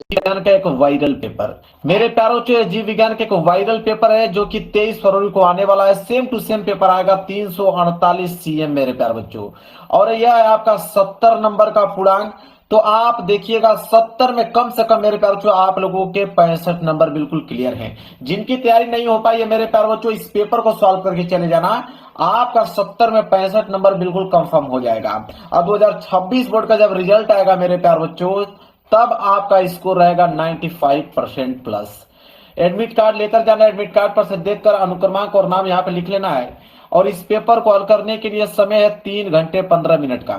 विज्ञान का एक वायरल पेपर, मेरे प्यारों जो जीव विज्ञान का एक वायरल पेपर है जो कि 23 फरवरी को आने वाला है। सेम टू सेम पेपर आएगा 348 CM मेरे प्यार बच्चों। और यह है आपका 70 नंबर का पूर्णांक। तो आप देखिएगा 70 में कम से कम मेरे प्यार बच्चों आप लोगों के 65 नंबर बिल्कुल क्लियर हैं। जिनकी तैयारी नहीं हो पाई है मेरे प्यार बच्चों, इस पेपर को सॉल्व करके चले जाना, आपका 70 में 65 नंबर बिल्कुल कंफर्म हो जाएगा। अब 2026 बोर्ड का जब रिजल्ट आएगा मेरे प्यार बच्चों, तब आपका स्कोर रहेगा 95% प्लस। एडमिट कार्ड लेकर जाना, एडमिट कार्ड पर से देखकर अनुक्रमांक और नाम यहाँ पे लिख लेना है। और इस पेपर को हल करने के लिए समय है 3 घंटे 15 मिनट का।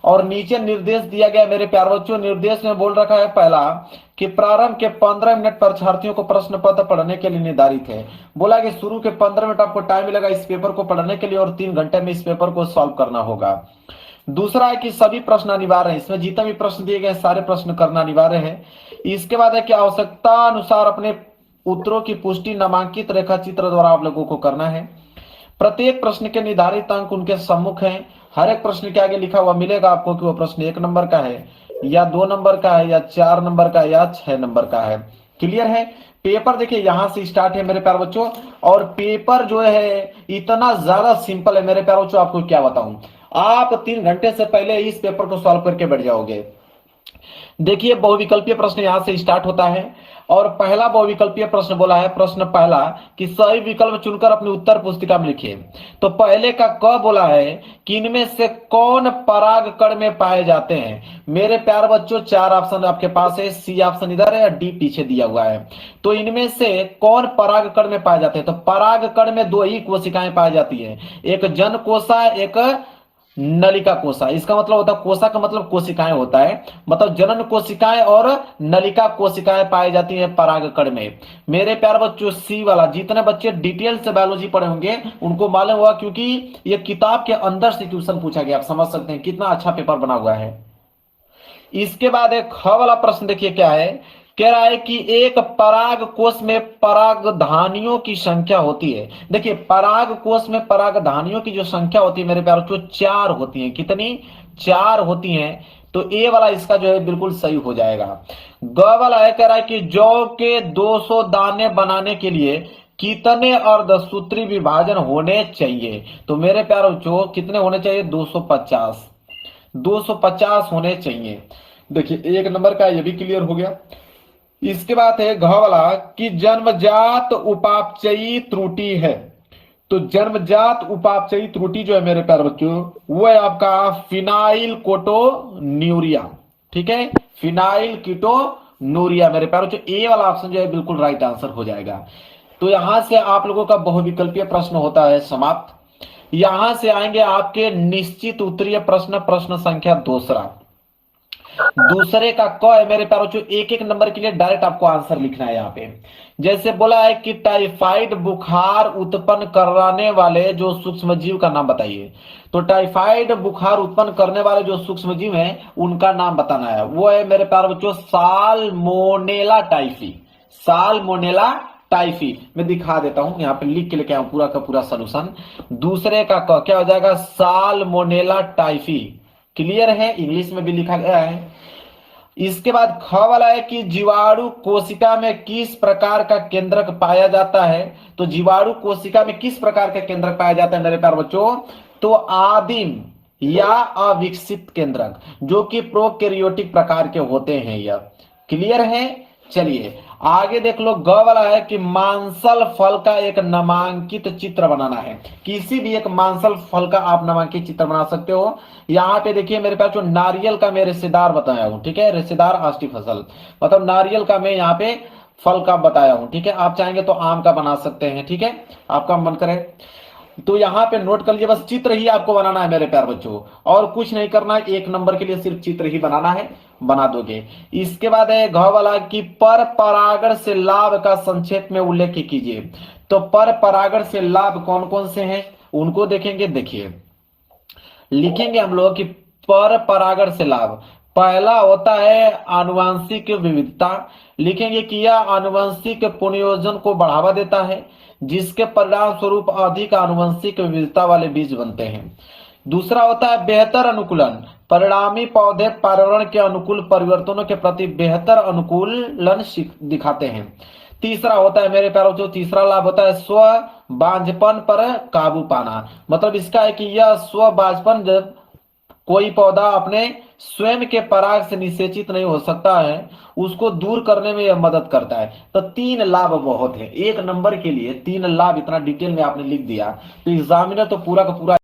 और नीचे निर्देश दिया गया मेरे प्यार बच्चों, निर्देश में बोल रखा है पहला कि प्रारंभ के 15 मिनट परीक्षार्थियों को प्रश्न पत्र पढ़ने के लिए निर्धारित है। बोला कि शुरू के 15 मिनट आपको टाइम मिलेगा इस पेपर को पढ़ने के लिए और 3 घंटे में इस पेपर को सॉल्व करना होगा। दूसरा है कि सभी प्रश्न अनिवार्य हैं, इसमें जितने भी प्रश्न दिए गए सारे प्रश्न करना अनिवार्य है। इसके बाद है कि आवश्यकता अनुसार अपने उत्तरों की पुष्टि नामांकित रेखा चित्र द्वारा आप लोगों को करना है। प्रत्येक प्रश्न के निर्धारित अंक उनके सम्मुख हैं। हर एक प्रश्न के आगे लिखा हुआ मिलेगा आपको कि वो प्रश्न 1 नंबर का है या 2 नंबर का है या 4 नंबर का है या 6 नंबर का है। क्लियर है? पेपर देखिए यहां से स्टार्ट है मेरे प्यार बच्चों। और पेपर जो है इतना ज्यादा सिंपल है मेरे प्यार बच्चों, आपको क्या बताऊं। आप 3 घंटे से पहले इस पेपर को सॉल्व करके बैठ जाओगे। देखिए बहुविकल्पीय प्रश्न यहां से स्टार्ट होता है। और पहला बहुविकल्पीय प्रश्न बोला है, प्रश्न पहला कि सही विकल्प चुनकर अपनी उत्तर पुस्तिका में लिखिए। तो पहले का क बोला है कि इनमें से कौन परागकण में पाए जाते हैं। मेरे प्यार बच्चों 4 ऑप्शन आपके पास है, सी ऑप्शन इधर है और डी पीछे दिया हुआ है। तो इनमें से कौन परागकण में पाए जाते हैं। तो परागकण में दो ही कोशिकाएं पाई जाती है, एक जन कोशा एक नलिका कोशा। इसका मतलब होता है, कोशा का मतलब कोशिकाएं होता है, मतलब जनन कोशिकाएं और नलिका कोशिकाएं पाई जाती हैं परागकण में। मेरे प्यार बच्चों सी वाला, जितने बच्चे डिटेल से बायोलॉजी पढ़े होंगे उनको मालूम हुआ, क्योंकि ये किताब के अंदर से क्वेश्चन पूछा गया। आप समझ सकते हैं कितना अच्छा पेपर बना हुआ है। इसके बाद एक ख वाला प्रश्न देखिए क्या है। कह रहा है कि एक पराग कोश में परागधानियों की संख्या होती है। देखिए पराग कोश में परागधानियों की जो संख्या होती है मेरे प्यारों को 4 होती है। कितनी? 4 होती हैं। तो ए वाला इसका जो है बिल्कुल सही हो जाएगा। ग वाला है, कह रहा है कि जौ के 200 दाने बनाने के लिए कितने अर्धसूत्री विभाजन होने चाहिए। तो मेरे प्यारों जो कितने होने चाहिए? 250। 250 होने चाहिए। देखिए 1 नंबर का ये भी क्लियर हो गया। इसके बाद है घ वाला कि जन्मजात उपापचयी त्रुटि है। तो जन्मजात उपापचयी त्रुटि जो है मेरे प्यारे बच्चों, वो है आपका फिनाइल कोटोन्यूरिया। ठीक है, फिनाइल कीटोनूरिया मेरे प्यारे बच्चों। ए वाला ऑप्शन जो है बिल्कुल राइट आंसर हो जाएगा। तो यहां से आप लोगों का बहुविकल्पीय प्रश्न होता है समाप्त। यहां से आएंगे आपके निश्चित उत्तरीय प्रश्न, प्रश्न संख्या दूसरा। दूसरे का क है मेरे प्यारों बच्चों, एक एक नंबर के लिए डायरेक्ट आपको आंसर लिखना है यहाँ पे। जैसे बोला है कि टाइफाइड बुखार उत्पन्न कराने वाले जो सूक्ष्म जीव का नाम बताइए। तो टाइफाइड बुखार उत्पन्न करने वाले जो सूक्ष्म जीव हैं उनका नाम बताना है। वो है मेरे प्यारे बच्चों साल्मोनेला टाइफी। साल्मोनेला टाइफी मैं दिखा देता हूं, यहाँ पे लिख के लेके आऊं पूरा का पूरा सोल्यूशन। दूसरे का क क्या हो जाएगा? Salmonella typhi. क्लियर है? इंग्लिश में भी लिखा गया है। इसके बाद ख वाला है कि जीवाणु कोशिका में किस प्रकार का केंद्रक पाया जाता है। तो जीवाणु कोशिका में किस प्रकार का केंद्रक पाया जाता है मेरे प्यारे बच्चों? तो आदिम या अविकसित केंद्रक, जो कि प्रोकैरियोटिक प्रकार के होते हैं। यह क्लियर है? चलिए आगे देख लो। ग वाला है कि मांसल फल का एक नामांकित चित्र बनाना है। किसी भी एक मांसल फल का आप नामांकित चित्र बना सकते हो। यहाँ पे देखिए मेरे पास जो नारियल का मैं रिश्तेदार बताया हूँ, ठीक है, रिश्तेदार आष्टी फसल, मतलब नारियल का मैं यहाँ पे फल का बताया हूँ। ठीक है, आप चाहेंगे तो आम का बना सकते हैं। ठीक है, आपका मन करे तो यहाँ पे नोट कर लीजिए। बस चित्र ही आपको बनाना है मेरे प्यार बच्चों, और कुछ नहीं करना है। 1 नंबर के लिए सिर्फ चित्र ही बनाना है, बना दोगे। इसके बाद है घ वाला कि पर परागण से लाभ का संक्षेप में उल्लेख कीजिए। तो पर परागण से लाभ कौन कौन से हैं उनको देखेंगे। देखिए लिखेंगे हम लोग कि पर परागण से लाभ, पहला होता है आनुवंशिक विविधता। लिखेंगे कि यह आनुवंशिक पुनर्योजन को बढ़ावा देता है, जिसके परिणाम स्वरूप अधिक आनुवंशिक विविधता वाले बीज बनते हैं। दूसरा होता है बेहतर अनुकूलन, परिणामी पौधे पर्यावरण के अनुकूल परिवर्तनों के प्रति बेहतर अनुकूलन दिखाते हैं। तीसरा होता है मेरे प्यारों, जो तीसरा लाभ होता है स्व बांझपन पर काबू पाना। मतलब इसका है कि यह स्व बांझपन, जब कोई पौधा अपने स्वयं के पराग से निषेचित नहीं हो सकता है, उसको दूर करने में यह मदद करता है। तो 3 लाभ बहुत है, 1 नंबर के लिए 3 लाभ इतना डिटेल में आपने लिख दिया तो एग्जामिनर तो पूरा का पूरा